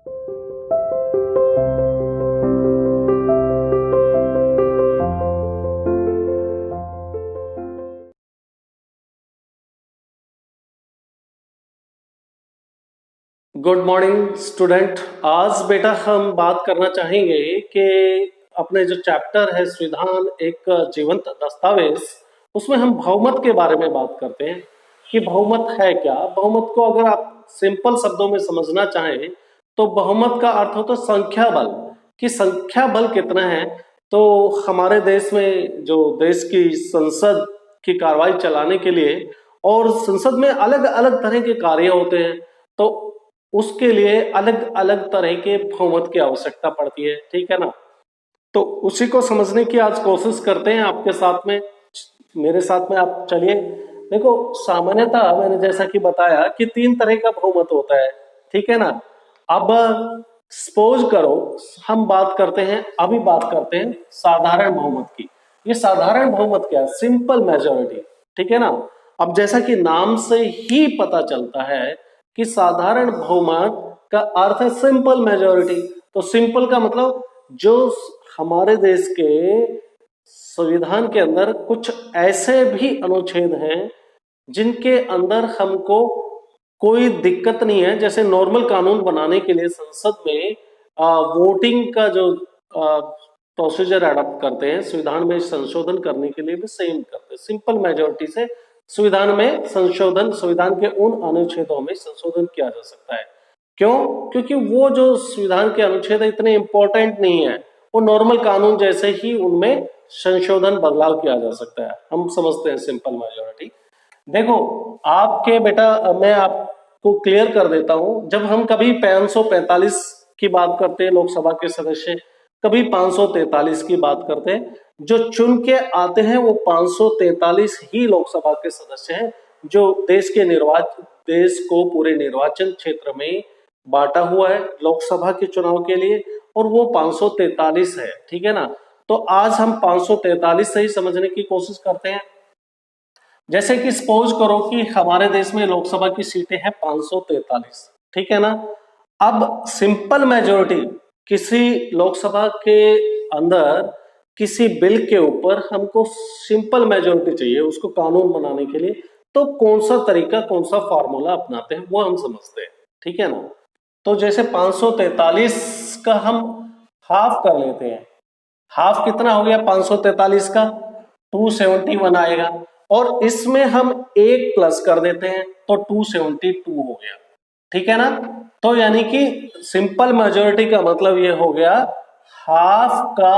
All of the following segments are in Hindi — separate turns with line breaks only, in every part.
Good morning student. आज बेटा हम बात करना चाहेंगे कि अपने जो चैप्टर है संविधान एक जीवंत दस्तावेज, उसमें हम बहुमत के बारे में बात करते हैं कि बहुमत है क्या। बहुमत को अगर आप सिंपल शब्दों में समझना चाहें तो बहुमत का अर्थ होता है संख्या बल, कि संख्या बल कितना है। तो हमारे देश में जो देश की संसद की कार्रवाई चलाने के लिए और संसद में अलग अलग तरह के कार्य होते हैं, तो उसके लिए अलग अलग तरह के बहुमत की आवश्यकता पड़ती है, ठीक है ना। तो उसी को समझने की आज कोशिश करते हैं आपके साथ में, मेरे साथ में आप चलिए। देखो, सामान्यतः मैंने जैसा कि बताया कि 3 तरह का बहुमत होता है, ठीक है ना। अब सपोज करो हम बात करते हैं, अभी बात करते हैं साधारण बहुमत की। ये साधारण बहुमत क्या है? सिंपल मेजोरिटी, ठीक है ना। अब जैसा कि नाम से ही पता चलता है कि साधारण बहुमत का अर्थ है सिंपल मेजोरिटी। तो सिंपल का मतलब जो हमारे देश के संविधान के अंदर कुछ ऐसे भी अनुच्छेद हैं जिनके अंदर हमको कोई दिक्कत नहीं है। जैसे नॉर्मल कानून बनाने के लिए संसद में वोटिंग का जो प्रोसीजर अडॉप्ट करते हैं, संविधान में संशोधन करने के लिए भी सेम करते हैं। सिंपल मेजोरिटी से संविधान में संशोधन, संविधान के उन अनुच्छेदों में संशोधन किया जा सकता है। क्यों? क्योंकि वो जो संविधान के अनुच्छेद इतने इंपॉर्टेंट नहीं है, वो नॉर्मल कानून जैसे ही उनमें संशोधन बदलाव किया जा सकता है। हम समझते हैं सिंपल मेजोरिटी। देखो आपके बेटा, मैं आपको क्लियर कर देता हूं, जब हम कभी 545 की बात करते हैं लोकसभा के सदस्य, कभी 543 की बात करते हैं, जो चुन के आते हैं वो 543 ही लोकसभा के सदस्य हैं, जो देश को पूरे निर्वाचन क्षेत्र में बांटा हुआ है लोकसभा के चुनाव के लिए, और वो 543 है, ठीक है ना। तो आज हम 543 से ही समझने की कोशिश करते हैं। जैसे कि सपोज करो कि हमारे देश में लोकसभा की सीटें हैं 543, ठीक है ना। अब सिंपल मेजोरिटी, किसी लोकसभा के अंदर किसी बिल के ऊपर हमको सिंपल मेजोरिटी चाहिए उसको कानून बनाने के लिए, तो कौन सा तरीका, कौन सा फॉर्मूला अपनाते हैं वो हम समझते हैं, ठीक है ना। तो जैसे 543 का हम हाफ कर लेते हैं। हाफ कितना हो गया 543 का? 271 आएगा, और इसमें हम एक प्लस कर देते हैं तो 272 हो गया, ठीक है ना। तो यानी कि सिंपल मेजोरिटी का मतलब ये हो गया हाफ का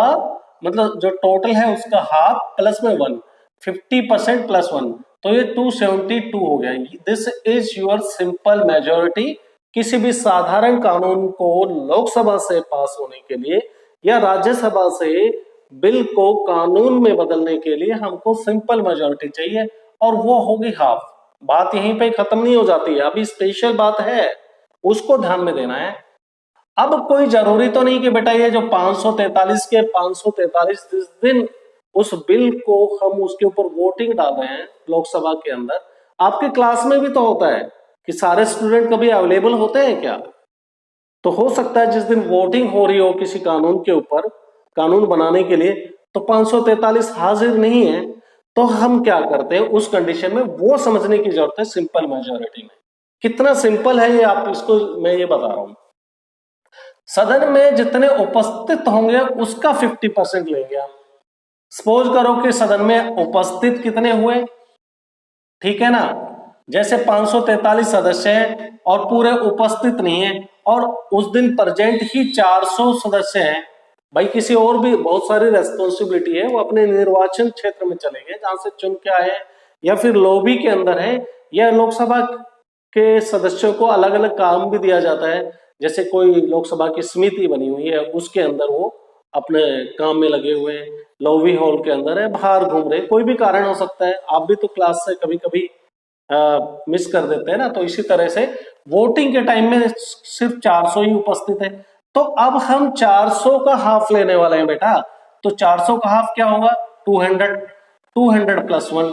मतलब जो टोटल है उसका हाफ प्लस में 1, 50% प्लस 1, तो ये 272 हो गया। This is your simple majority. किसी भी साधारण कानून को लोकसभा से पास होने के लिए या राज्यसभा से बिल को कानून में बदलने के लिए हमको सिंपल मेजोरिटी चाहिए, और वो होगी हाफ। बात यहीं पे खत्म नहीं हो जाती है, अभी स्पेशल बात है, उसको ध्यान में देना है। अब कोई जरूरी तो नहीं कि बेटा ये जो 543 के 543 जिस दिन उस बिल को हम उसके ऊपर वोटिंग डाल रहे हैं लोकसभा के अंदर, आपके क्लास में भी तो होता है कि सारे स्टूडेंट कभी अवेलेबल होते हैं क्या? तो हो सकता है जिस दिन वोटिंग हो रही हो किसी कानून के ऊपर, कानून बनाने के लिए, तो 543 हाजिर नहीं है, तो हम क्या करते हैं उस कंडीशन में, वो समझने की जरूरत है सिंपल मेजोरिटी में। कितना सिंपल है ये आप इसको मैं ये बता रहा हूं। सदन में जितने उपस्थित होंगे उसका 50% लेंगे हम। सपोज करो कि सदन में उपस्थित कितने हुए, ठीक है ना। जैसे 543 सदस्य हैं और पूरे उपस्थित नहीं है, और उस दिन प्रेजेंट ही 400 सदस्य हैं, भाई किसी और भी बहुत सारी रेस्पॉन्सिबिलिटी है, वो अपने निर्वाचन क्षेत्र में चले गए जहां से चुन के आए, या फिर लॉबी के अंदर है, या लोकसभा के सदस्यों को अलग अलग काम भी दिया जाता है। जैसे कोई लोकसभा की समिति बनी हुई है, उसके अंदर वो अपने काम में लगे हुए हैं, लॉबी हॉल के अंदर है, बाहर घूम रहे, कोई भी कारण हो सकता है। आप भी तो क्लास से कभी कभी मिस कर देते हैं ना। तो इसी तरह से वोटिंग के टाइम में सिर्फ 400 ही उपस्थित है, तो अब हम 400 का हाफ लेने वाले हैं बेटा। तो 400 का हाफ क्या होगा? 200 प्लस 1,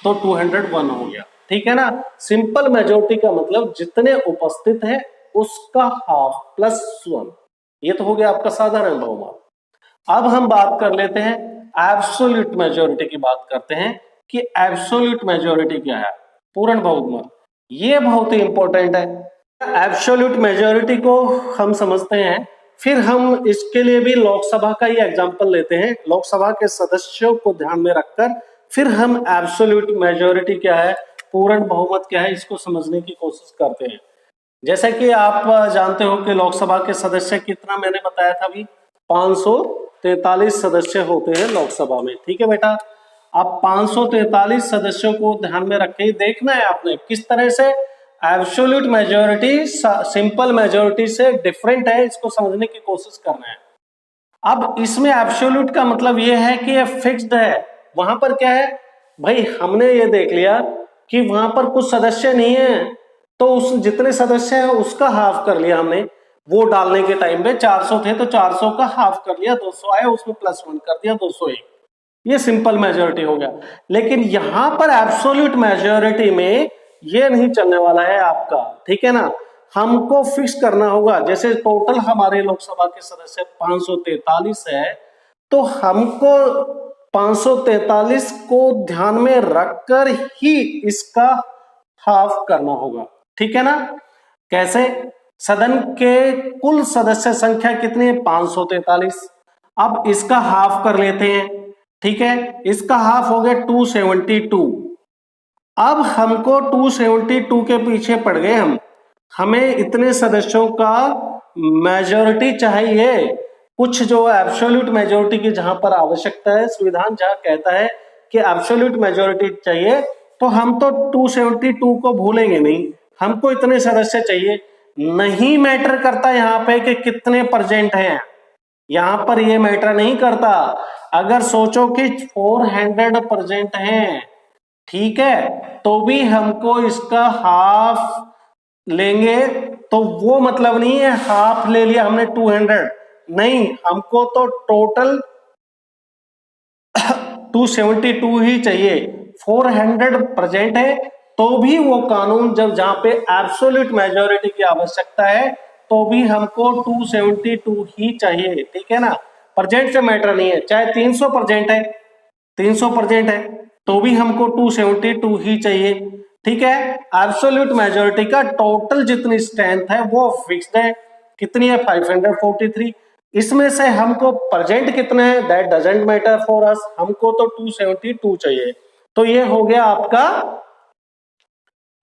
तो 201 हो गया, ठीक है ना। सिंपल मेजोरिटी का मतलब जितने उपस्थित हैं उसका हाफ +1। ये तो हो गया आपका साधारण बहुमत। अब हम बात कर लेते हैं एब्सोल्यूट मेजोरिटी की बात करते हैं कि एब्सोल्यूट मेजोरिटी क्या है, पूर्ण बहुमत। ये बहुत ही इंपॉर्टेंट है। एब्सोल्यूट मेजोरिटी को हम समझते हैं, फिर हम इसके लिए भी लोकसभा का ही एग्जांपल लेते हैं। लोकसभा के सदस्यों को ध्यान में रखकर फिर हम एब्सोल्यूट मेजोरिटी क्या है, पूर्ण बहुमत क्या है, इसको समझने की कोशिश करते हैं। जैसे कि आप जानते हो कि लोकसभा के सदस्य कितना मैंने बताया था अभी, 543 सदस्य होते हैं लोकसभा में। ठीक है बेटा, अब 543 सदस्यों को ध्यान में रख के देखना है आपने किस तरह से एब्सोल्यूट मेजोरिटी सिंपल मेजोरिटी से डिफरेंट है, इसको समझने की कोशिश करना है। अब इसमें एब्सोल्यूट का मतलब ये है कि ये फिक्स्ड है। वहां पर क्या है भाई, हमने ये देख लिया कि वहां पर कुछ सदस्य नहीं है, तो उस जितने सदस्य है उसका हाफ कर लिया हमने। वोट डालने के टाइम पे 400 थे तो 400 का हाफ कर लिया, 200 आए उसमें +1 कर दिया, 201। ये सिंपल मेजोरिटी हो गया। लेकिन यहां पर एब्सोल्यूट मेजोरिटी में ये नहीं चलने वाला है आपका, ठीक है ना। हमको फिक्स करना होगा, जैसे टोटल हमारे लोकसभा के सदस्य 543 है, तो हमको 543 को ध्यान में रखकर ही इसका हाफ करना होगा, ठीक है ना। कैसे, सदन के कुल सदस्य संख्या कितनी है, 543। अब इसका हाफ कर लेते हैं, ठीक है, इसका हाफ हो गया 272। अब हमको 272 के पीछे पड़ गए हमें इतने सदस्यों का मेजोरिटी चाहिए। कुछ जो एब्सोल्यूट मेजोरिटी की जहां पर आवश्यकता है, संविधान जहां कहता है कि एब्सोल्यूट मेजोरिटी चाहिए, तो हम तो 272 को भूलेंगे नहीं, हमको इतने सदस्य चाहिए। नहीं मैटर करता यहाँ पे कि कितने परसेंट हैं, यहां पर ये मैटर नहीं करता। अगर सोचो कि 400% हैं, ठीक है, तो भी हमको इसका हाफ लेंगे, तो वो मतलब नहीं है हाफ ले लिया हमने 200, नहीं, हमको तो टोटल 272 ही चाहिए। 400% है तो भी वो कानून, जब जहां पे एब्सोल्यूट मेजोरिटी की आवश्यकता है, तो भी हमको 272 ही चाहिए, ठीक है ना। परसेंट से मैटर नहीं है, चाहे 300% है, 300% है, तो भी हमको 272 ही चाहिए, ठीक है। एब्सोल्यूट मेजोरिटी का टोटल जितनी स्ट्रेंथ है वो फिक्स्ड है, कितनी है, 543। इसमें से हमको प्रेजेंट कितने हैं, that doesn't matter for us, हमको तो 272 चाहिए। तो ये हो गया आपका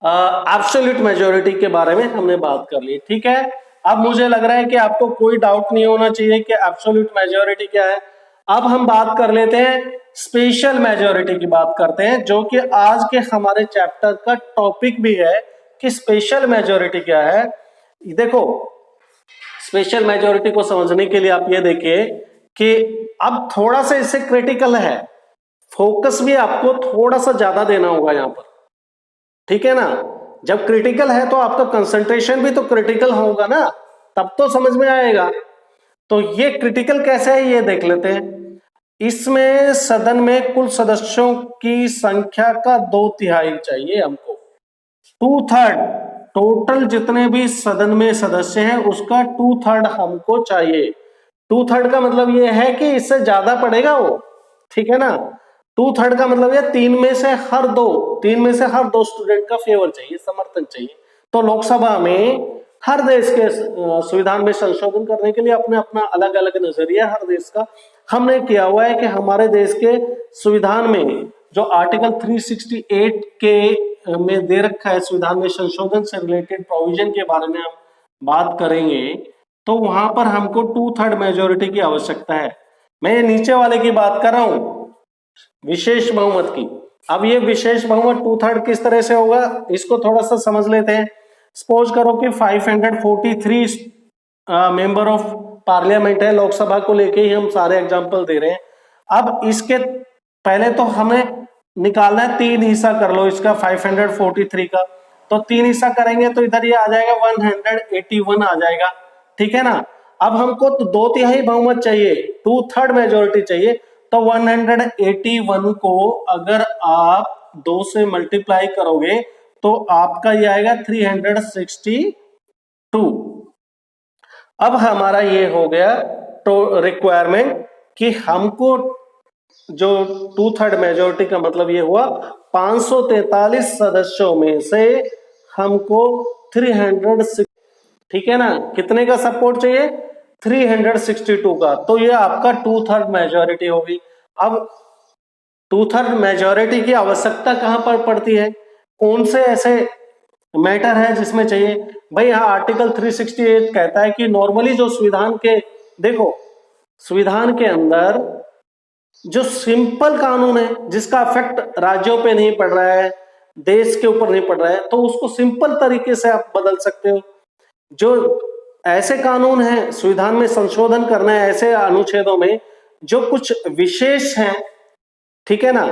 एब्सोल्यूट मेजोरिटी के बारे में हमने बात कर ली, ठीक है। अब मुझे लग रहा है कि आपको कोई डाउट नहीं होना चाहिए कि एब्सोल्यूट मेजोरिटी क्या है। अब हम बात कर लेते हैं स्पेशल मेजोरिटी की बात करते हैं, जो कि आज के हमारे चैप्टर का टॉपिक भी है कि स्पेशल मेजोरिटी क्या है। देखो, स्पेशल मेजोरिटी को समझने के लिए आप ये देखिए कि अब थोड़ा सा इससे क्रिटिकल है, फोकस भी आपको थोड़ा सा ज्यादा देना होगा यहां पर, ठीक है ना। जब क्रिटिकल है तो आपका कंसंट्रेशन भी तो क्रिटिकल होगा ना, तब तो समझ में आएगा। तो ये क्रिटिकल कैसे है ये देख लेते हैं। इसमें सदन में कुल सदस्यों की संख्या का 2/3 चाहिए हमको, 2/3, टोटल जितने भी सदन में सदस्य हैं उसका 2/3 हमको चाहिए। 2/3 का मतलब ये है कि इससे ज्यादा पड़ेगा वो, ठीक है ना। 2/3 का मतलब ये 3 में से हर दो स्टूडेंट का फेवर चाहिए, समर्थन चाहिए। तो लोकसभा में हर देश के संविधान में संशोधन करने के लिए अपने अपना अलग अलग नजरिया हर देश का। हमने किया हुआ है कि हमारे देश के संविधान में जो आर्टिकल 368 के में दे रखा है, संविधान में संशोधन से रिलेटेड प्रोविजन के बारे में हम बात करेंगे, तो वहां पर हमको 2/3 मेजोरिटी की आवश्यकता है। मैं नीचे वाले की बात कर रहा हूं, विशेष बहुमत की। अब ये विशेष बहुमत 2/3 किस तरह से होगा, इसको थोड़ा सा समझ लेते हैं। सपोज करो कि 543 मेंबर ऑफ पार्लियामेंट है, लोकसभा को लेके ही हम सारे एग्जांपल दे रहे हैं। अब इसके पहले तो हमें निकालना है, 3 हिस्सा कर लो इसका 543 का, तो 3 हिस्सा करेंगे तो इधर ये आ जाएगा 181 आ जाएगा, ठीक है ना। अब हमको तो 2/3 बहुमत चाहिए, 2/3 मेजोरिटी चाहिए, तो 181 को अगर आप 2 से मल्टीप्लाई करोगे तो आपका ये आएगा 362, 2। अब हमारा ये हो गया तो रिक्वायरमेंट कि हमको जो 2/3 मेजोरिटी का मतलब ये हुआ 543 सदस्यों में से हमको 306, ठीक है ना, कितने का सपोर्ट चाहिए? 362 का। तो ये आपका 2/3 मेजोरिटी होगी। अब 2/3 मेजोरिटी की आवश्यकता कहां पर पड़ती है? कौन से ऐसे मैटर है जिसमें चाहिए? भाई यहां आर्टिकल 368 कहता है कि नॉर्मली जो संविधान के, देखो संविधान के अंदर जो सिंपल कानून है जिसका इफेक्ट राज्यों पे नहीं पड़ रहा है, देश के ऊपर नहीं पड़ रहा है, तो उसको सिंपल तरीके से आप बदल सकते हो। जो ऐसे कानून हैं संविधान में संशोधन करना है ऐसे अनुच्छेदों में जो कुछ विशेष हैं, ठीक है ना,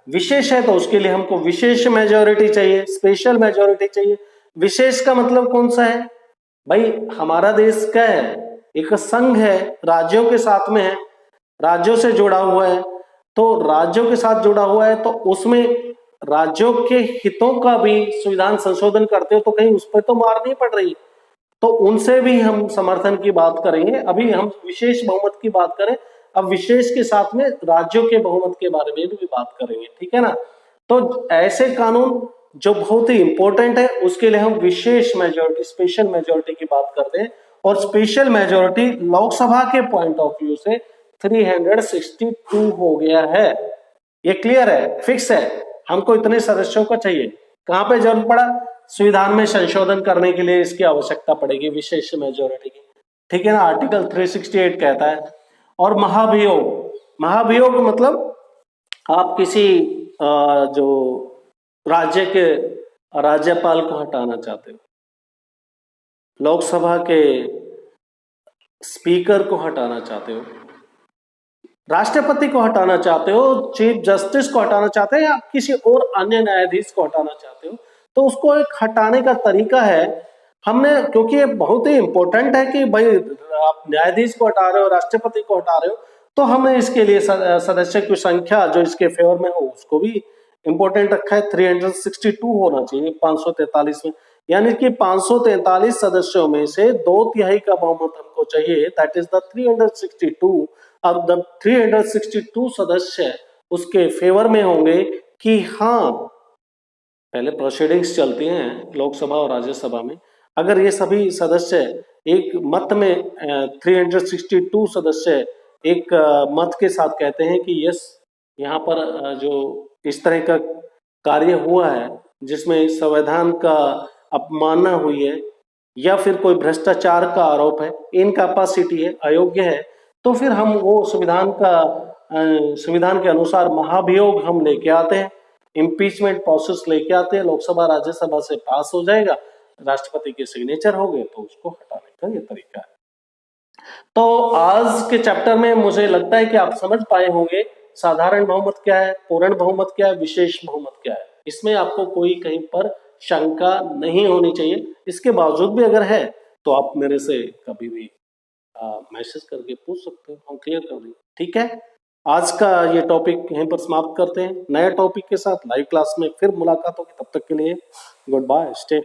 विशेष है, तो उसके लिए हमको विशेष मेजोरिटी चाहिए, स्पेशल मेजोरिटी चाहिए। विशेष का मतलब कौन सा है? भाई हमारा देश क्या है? एक संघ है, राज्यों के साथ में है, राज्यों से जुड़ा हुआ है, तो राज्यों के साथ जुड़ा हुआ है तो उसमें राज्यों के हितों का भी संविधान संशोधन करते हो तो कहीं उस पर तो मार नहीं पड़ रही, तो उनसे भी हम समर्थन की बात करेंगे। अभी हम विशेष बहुमत की बात करें, अब विशेष के साथ में राज्यों के बहुमत के बारे में भी बात करेंगे, ठीक है ना। तो ऐसे कानून जो बहुत ही इंपॉर्टेंट है उसके लिए हम विशेष मेजोरिटी, स्पेशल मेजोरिटी की बात करते हैं। और स्पेशल मेजोरिटी लोकसभा के पॉइंट ऑफ व्यू से 362 हो गया है। ये क्लियर है, फिक्स है, हमको इतने सदस्यों का चाहिए। कहां पे जरूरत पड़ा? संविधान में संशोधन करने के लिए इसकी आवश्यकता पड़ेगी विशेष मेजोरिटी की, ठीक है ना, आर्टिकल 368 कहता है। और महाभियोग, महाभियोग मतलब आप किसी जो राज्य के राज्यपाल को हटाना चाहते हो, लोकसभा के स्पीकर को हटाना चाहते हो, राष्ट्रपति को हटाना चाहते हो, चीफ जस्टिस को हटाना चाहते हो, या किसी और अन्य न्यायाधीश को हटाना चाहते हो, तो उसको एक हटाने का तरीका है। हमने, क्योंकि ये बहुत ही इंपॉर्टेंट है कि भाई आप न्यायाधीश को हटा रहे हो, राष्ट्रपति को हटा रहे हो, तो हमने इसके लिए सदस्य की संख्या जो इसके फेवर में हो उसको भी इंपॉर्टेंट रखा है। 362 होना चाहिए 543 में, यानी कि 543 सदस्यों में से 2/3 का बहुमत हमको चाहिए, दैट इज द 362। अब जब 362 सदस्य उसके फेवर में होंगे कि हाँ, पहले प्रोसीडिंग्स चलती हैं लोकसभा और राज्यसभा में, अगर ये सभी सदस्य एक मत में 362 सदस्य एक मत के साथ कहते हैं कि यस, यहाँ पर जो इस तरह का कार्य हुआ है जिसमें संविधान का अपमानना हुई है या फिर कोई भ्रष्टाचार का आरोप है, इनकैपेसिटी है, अयोग्य है, तो फिर हम वो संविधान के अनुसार महाभियोग हम लेके आते हैं, इम्पीचमेंट प्रोसेस लेके आते हैं, लोकसभा राज्यसभा से पास हो जाएगा, राष्ट्रपति के सिग्नेचर हो गए तो उसको हटाने का ये तरीका है। तो आज के चैप्टर में मुझे लगता है कि आप समझ पाए होंगे साधारण बहुमत क्या है, पूर्ण बहुमत क्या है, विशेष बहुमत क्या है। इसमें आपको कोई कहीं पर शंका नहीं होनी चाहिए। इसके बावजूद भी अगर है तो आप मेरे से कभी भी मैसेज करके पूछ सकते हो, हम क्लियर कर देंगे, ठीक है। आज का ये टॉपिक यहीं पर समाप्त करते हैं। नए टॉपिक के साथ लाइव क्लास में फिर मुलाकात होगी, तब तक के लिए गुड बाय, स्टे